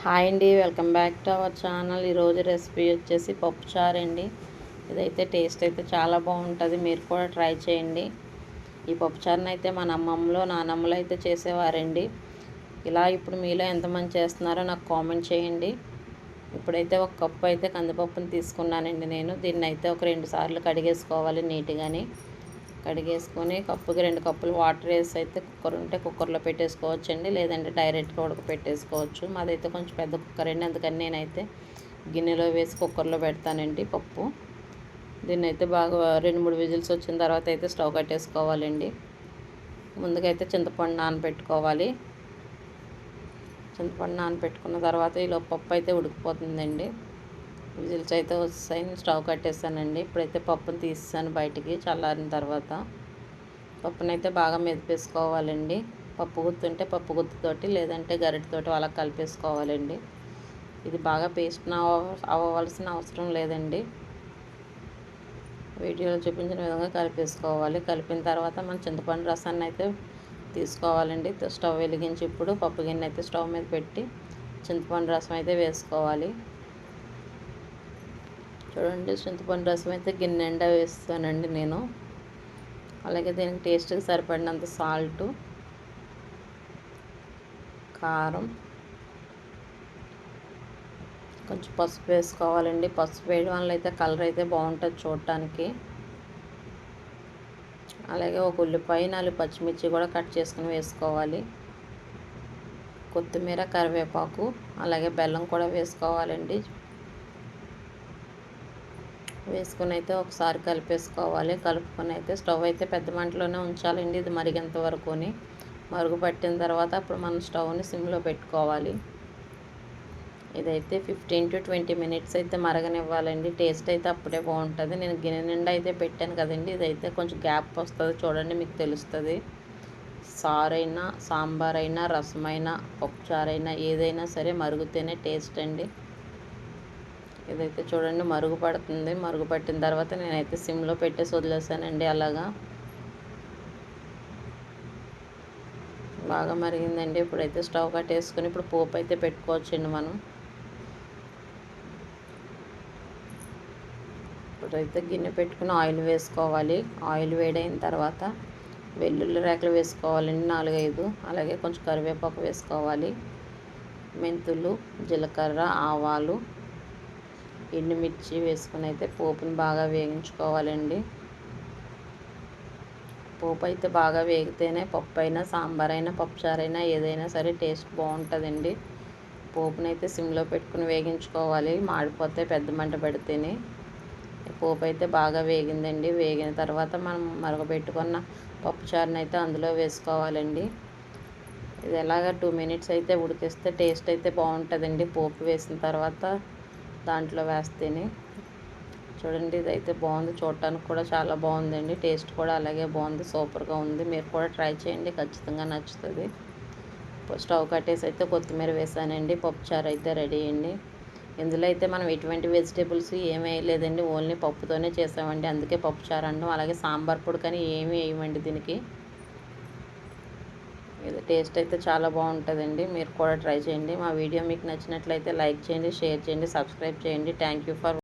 Hi అండి, welcome back to our channel. ఈరోజు recipe వచ్చేసి పప్పుచారు అండి. ఇదైతే టేస్ట్ అయితే చాలా బాగుంటుంది, మీరు కూడా ట్రై చేయండి. ఈ పప్పుచారుని అయితే మన అమ్మమ్మలో నానమ్మలో అయితే చేసేవారండి. ఇలా ఇప్పుడు మీలో ఎంతమంది చేస్తున్నారో నాకు కామెంట్ చేయండి. ఇప్పుడైతే ఒక కప్పు అయితే కందిపప్పుని తీసుకున్నానండి. నేను దీన్ని అయితే ఒక 2 సార్లు కడిగేసుకోవాలి నీట్గాని. కడిగేసుకొని కప్పుకి 2 కప్పులు వాటర్ వేసి అయితే కుక్కర్ ఉంటే కుక్కర్లో పెట్టేసుకోవచ్చండి, లేదంటే డైరెక్ట్గా ఉడకపెట్టేసుకోవచ్చు. మాదైతే కొంచెం పెద్ద కుక్కర్ అండి, అందుకని నేనైతే గిన్నెలో వేసి కుక్కర్లో పెడతానండి పప్పు. దీన్ని అయితే బాగా 2-3 విజిల్స్ వచ్చిన తర్వాత అయితే స్టవ్ కట్టేసుకోవాలండి. ముందుగా అయితే చింతపండు నానబెట్టుకోవాలి. చింతపండు నానబెట్టుకున్న తర్వాత ఈలో పప్పు అయితే ఉడికిపోతుందండి. విజిల్స్ అయితే వస్తాయి. స్టవ్ కట్టేసానండి. ఇప్పుడైతే పప్పును తీసాను బయటికి చల్లారిన తర్వాత. పప్పునైతే బాగా మెదిపేసుకోవాలండి. పప్పు గుత్తుంటే పప్పు గుత్తుతోటి, లేదంటే గరిటెతోటి అలా కలిపేసుకోవాలండి. ఇది బాగా పేస్ట్ అవ్వవలసిన అవసరం లేదండి. వీడియోలో చూపించిన విధంగా కలిపేసుకోవాలి. కలిపిన తర్వాత మనం చింతపండు రసాన్ని అయితే తీసుకోవాలండి. స్టవ్ వెలిగించి ఇప్పుడు పప్పు గిన్నె అయితే స్టవ్ మీద పెట్టి చింతపండు రసం అయితే వేసుకోవాలి. చూడండి, చింతపండు రసం అయితే గిన్నె నిండా వేస్తానండి నేను. అలాగే దీనికి టేస్ట్కి సరిపడినంత సాల్టు, కారం, కొంచెం పసుపు వేసుకోవాలండి. పసుపు వేయడం వల్ల అయితే కలర్ అయితే బాగుంటుంది చూడటానికి. అలాగే ఒక ఉల్లిపాయ, 4 పచ్చిమిర్చి కూడా కట్ చేసుకుని వేసుకోవాలి. కొత్తిమీర, కరివేపాకు, అలాగే బెల్లం కూడా వేసుకోవాలండి. వేసుకుని అయితే ఒకసారి కలిపేసుకోవాలి. కలుపుకొని అయితే స్టవ్ అయితే పెద్ద మంటలోనే ఉంచాలండి. ఇది మరిగేంత వరకుని. మరుగు పట్టిన తర్వాత అప్పుడు మనం స్టవ్ని సిమ్లో పెట్టుకోవాలి. ఇదైతే 15 to 20 మినిట్స్ అయితే మరగనివ్వాలండి. టేస్ట్ అయితే అప్పుడే బాగుంటుంది. నేను గిన్నె నిండా అయితే పెట్టాను కదండి, ఇదైతే కొంచెం గ్యాప్ వస్తుంది చూడండి, మీకు తెలుస్తుంది. సారైనా, సాంబార్ అయినా, రసమైనా, పప్పుచారైనా ఏదైనా సరే మరుగుతేనే టేస్ట్ అండి. ఇదైతే చూడండి మరుగు పడుతుంది. మరుగు పట్టిన తర్వాత నేనైతే సిమ్లో పెట్టేసి వదిలేసానండి. అలాగా బాగా మరిగిందండి. ఇప్పుడైతే స్టవ్ కట్టేసుకుని ఇప్పుడు పోపు అయితే పెట్టుకోవచ్చండి మనం. ఇప్పుడైతే గిన్నె పెట్టుకుని ఆయిల్ వేసుకోవాలి. ఆయిల్ వేడైన తర్వాత వెల్లుల్లి రేకలు వేసుకోవాలండి 4-5. అలాగే కొంచెం కరివేపాకు వేసుకోవాలి. మెంతులు, జీలకర్ర, ఆవాలు, ఎండుమిర్చి వేసుకుని అయితే పోపుని బాగా వేగించుకోవాలండి. పోపు అయితే బాగా వేగితేనే పప్పు అయినా, సాంబార్ అయినా, పప్పుచారైనా ఏదైనా సరే టేస్ట్ బాగుంటుందండి. పోపునైతే సిమ్లో పెట్టుకుని వేగించుకోవాలి, మాడిపోతే పెద్ద మంట పెడితేనే. పోపు అయితే బాగా వేగిందండి. వేగిన తర్వాత మనం మరగబెట్టుకున్న పప్పుచారుని అయితే అందులో వేసుకోవాలండి. ఇది ఎలాగ 2 మినిట్స్ అయితే ఉడికిస్తే టేస్ట్ అయితే బాగుంటుందండి. పోపు వేసిన తర్వాత దాంట్లో వేస్తేనే. చూడండి, ఇదైతే బాగుంది, చూడటానికి కూడా చాలా బాగుందండి. టేస్ట్ కూడా అలాగే బాగుంది, సూపర్గా ఉంది. మీరు కూడా ట్రై చేయండి, ఖచ్చితంగా నచ్చుతుంది. స్టవ్ కట్టేసి అయితే కొత్తిమీర వేసానండి. పప్పుచారు అయితే రెడీ అండి. ఇందులో అయితే మనం ఎటువంటి వెజిటేబుల్స్ ఏమీ వేయలేదండి, ఓన్లీ పప్పుతోనే చేసామండి, అందుకే పప్పుచారు అనడం. అలాగే సాంబార్ పొడి కానీ ఏమీ వేయమండి దీనికి. ఇది టేస్ట్ అయితే చాలా బాగుంటుందండి, మీరు కూడా ట్రై చేయండి. మా వీడియో మీకు నచ్చినట్లయితే లైక్ చేయండి, షేర్ చేయండి, సబ్స్క్రైబ్ చేయండి. Thank you for